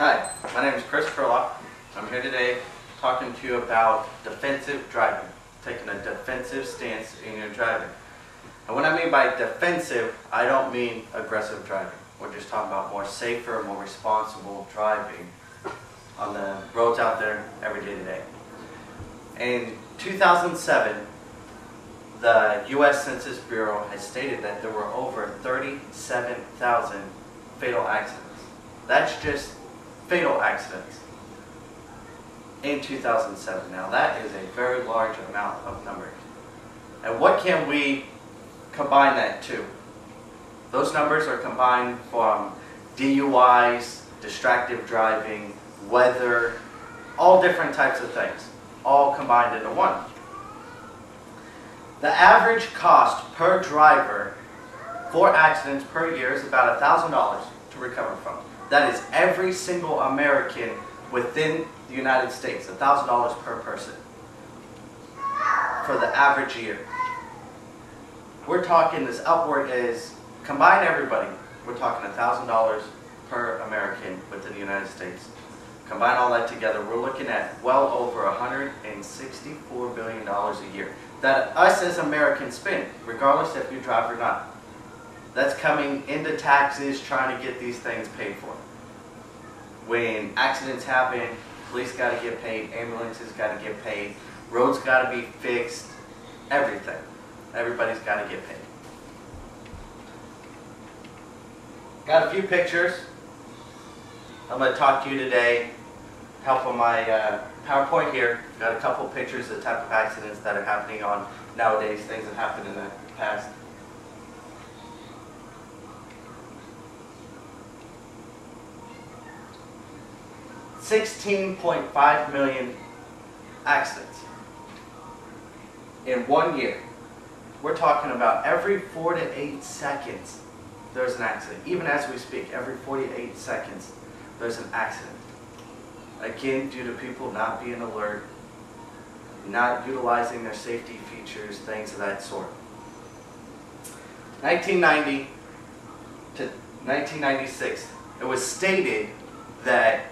Hi, my name is Chris Kurlock. I'm here today talking to you about defensive driving, taking a defensive stance in your driving. And what I mean by defensive, I don't mean aggressive driving. We're just talking about more safer, more responsible driving on the roads out there every day today. In 2007, the U.S. Census Bureau has stated that there were over 37,000 fatal accidents. That's just fatal accidents in 2007. Now that is a very large amount of numbers. And what can we combine that to? Those numbers are combined from DUIs, distracted driving, weather, all different types of things, all combined into one. The average cost per driver for accidents per year is about $1,000 to recover from. That is every single American within the United States, $1,000 per person for the average year. We're talking this upward is, combine everybody, we're talking $1,000 per American within the United States. Combine all that together, we're looking at well over $164 billion a year that us as Americans spend, regardless if you drive or not. That's coming into taxes, trying to get these things paid for. When accidents happen, police got to get paid, ambulances got to get paid, roads got to be fixed, everything. Everybody's got to get paid. Got a few pictures. I'm going to talk to you today, help on my PowerPoint here. Got a couple pictures of the type of accidents that are happening on nowadays, things that happened in the past. $16.5 million accidents in 1 year. We're talking about every 4 to 8 seconds there's an accident. Even as we speak, every 48 seconds there's an accident. Again, due to people not being alert, not utilizing their safety features, things of that sort. 1990 to 1996, it was stated that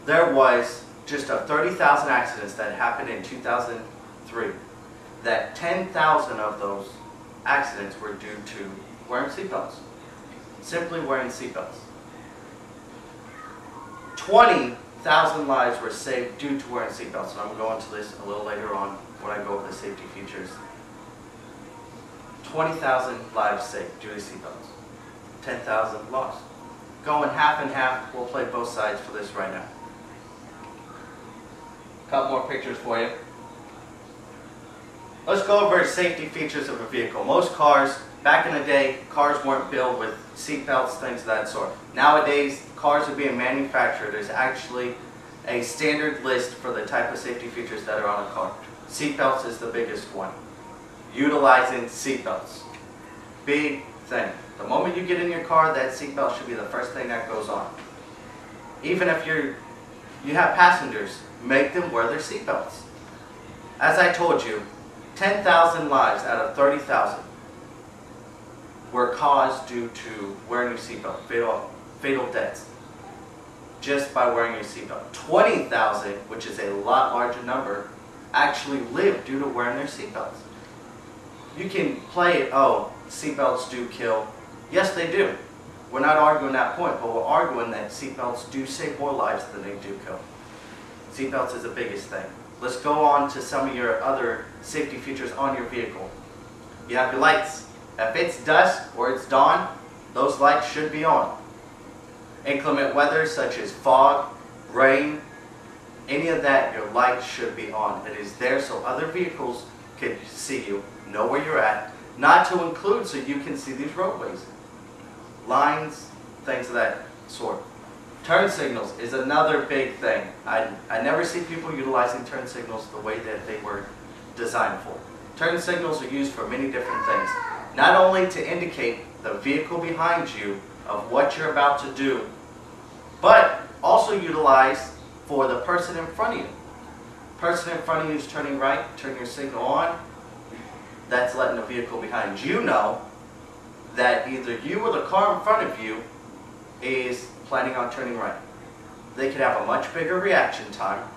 there was just of 30,000 accidents that happened in 2003, that 10,000 of those accidents were due to wearing seatbelts. Simply wearing seatbelts. 20,000 lives were saved due to wearing seatbelts, and I'm going to go into this a little later on when I go over the safety features. 20,000 lives saved due to seatbelts. 10,000 lost. Going half and half, we'll play both sides for this right now. Couple more pictures for you. Let's go over safety features of a vehicle. Most cars, back in the day, cars weren't built with seat belts, things of that sort. Nowadays, cars are being manufactured. There's actually a standard list for the type of safety features that are on a car. Seat belts is the biggest one. Utilizing seat belts. Big thing. The moment you get in your car, that seat belt should be the first thing that goes on. Even if you have passengers, make them wear their seat belts. As I told you, 10,000 lives out of 30,000 were caused due to wearing your seatbelt, fatal deaths, just by wearing your seatbelt. 20,000, which is a lot larger number, actually lived due to wearing their seatbelts. You can play it, oh, seatbelts do kill. Yes, they do. We're not arguing that point, but we're arguing that seatbelts do save more lives than they do kill. Seatbelts is the biggest thing. Let's go on to some of your other safety features on your vehicle. You have your lights. If it's dusk or it's dawn, those lights should be on. Inclement weather such as fog, rain, any of that, your lights should be on. It is there so other vehicles can see you, know where you're at, not to include so you can see these roadways. Lines, things of that sort. Turn signals is another big thing. I never see people utilizing turn signals the way that they were designed for. Turn signals are used for many different things. Not only to indicate the vehicle behind you of what you're about to do, but also utilized for the person in front of you. Person in front of you is turning right, turn your signal on. That's letting the vehicle behind you know that either you or the car in front of you is planning on turning right. they could have a much bigger reaction time.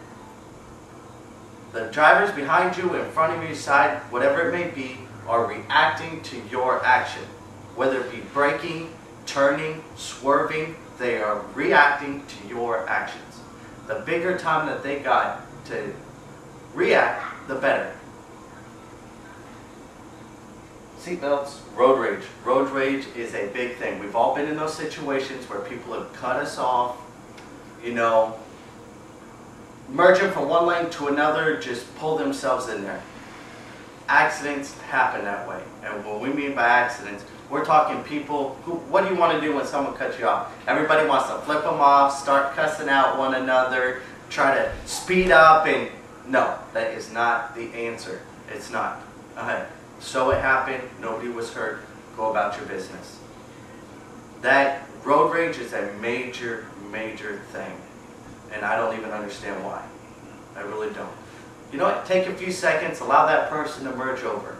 The drivers behind you, in front of you, side, whatever it may be, are reacting to your action. Whether it be braking, turning, swerving, they are reacting to your actions. The bigger time that they got to react, the better. Seatbelts, road rage. Road rage is a big thing. We've all been in those situations where people have cut us off, you know, merging from one lane to another, just pull themselves in there. Accidents happen that way. And what we mean by accidents, we're talking people who, what do you want to do when someone cuts you off? Everybody wants to flip them off, start cussing out one another, try to speed up, and no, that is not the answer. It's not. So it happened, nobody was hurt, go about your business. That road rage is a major, major thing. And I don't even understand why. I really don't. You know what? Take a few seconds, allow that person to merge over.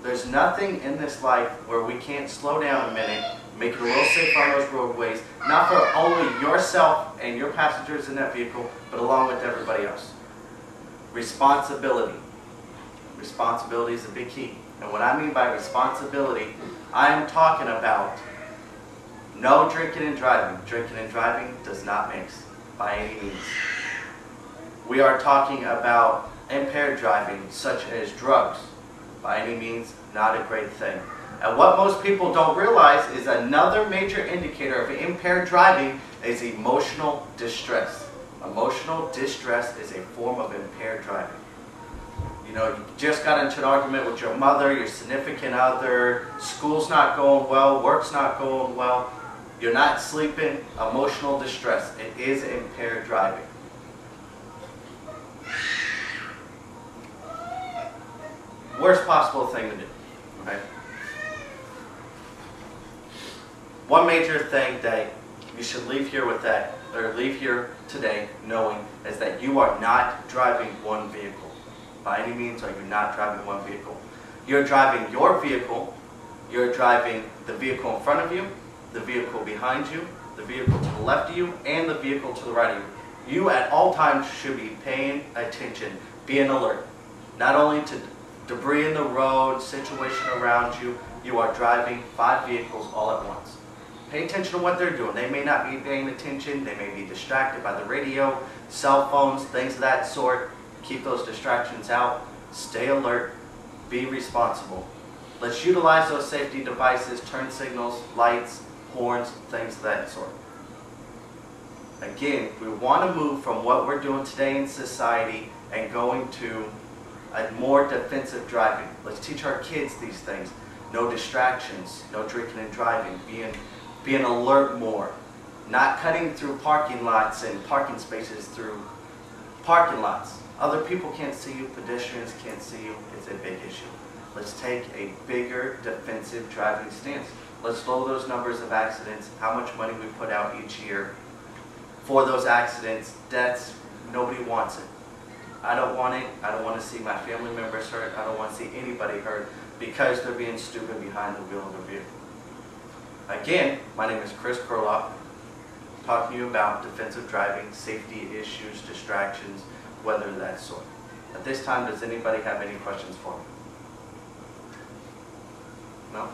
There's nothing in this life where we can't slow down a minute, make it a little safer on those roadways, not for only yourself and your passengers in that vehicle, but along with everybody else. Responsibility. Responsibility is a big key. And what I mean by responsibility, I am talking about no drinking and driving. Drinking and driving does not mix by any means. We are talking about impaired driving, such as drugs. By any means, not a great thing. And what most people don't realize is another major indicator of impaired driving is emotional distress. Emotional distress is a form of impaired driving. You know, you just got into an argument with your mother, your significant other, school's not going well, work's not going well, you're not sleeping, emotional distress. It is impaired driving. Worst possible thing to do, okay? One major thing that you should leave here with that, or leave here today knowing, is that you are not driving one vehicle. By any means are you not driving one vehicle. You're driving your vehicle, you're driving the vehicle in front of you, the vehicle behind you, the vehicle to the left of you, and the vehicle to the right of you. You at all times should be paying attention, being alert. Not only to debris in the road, situation around you, you are driving 5 vehicles all at once. Pay attention to what they're doing. They may not be paying attention, they may be distracted by the radio, cell phones, things of that sort. Keep those distractions out, stay alert, be responsible. Let's utilize those safety devices, turn signals, lights, horns, things of that sort. Again, we want to move from what we're doing today in society and going to a more defensive driving. Let's teach our kids these things. No distractions, no drinking and driving, being alert more. Not cutting through parking lots and parking spaces through parking lots. Other people can't see you, pedestrians can't see you, it's a big issue. Let's take a bigger defensive driving stance. Let's lower those numbers of accidents, how much money we put out each year for those accidents, deaths. Nobody wants it. I don't want it. I don't want to see my family members hurt. I don't want to see anybody hurt because they're being stupid behind the wheel of their vehicle. Again, my name is Chris Kurloff, talking to you about defensive driving, safety issues, distractions, whether that sort. At this time, does anybody have any questions for me? No?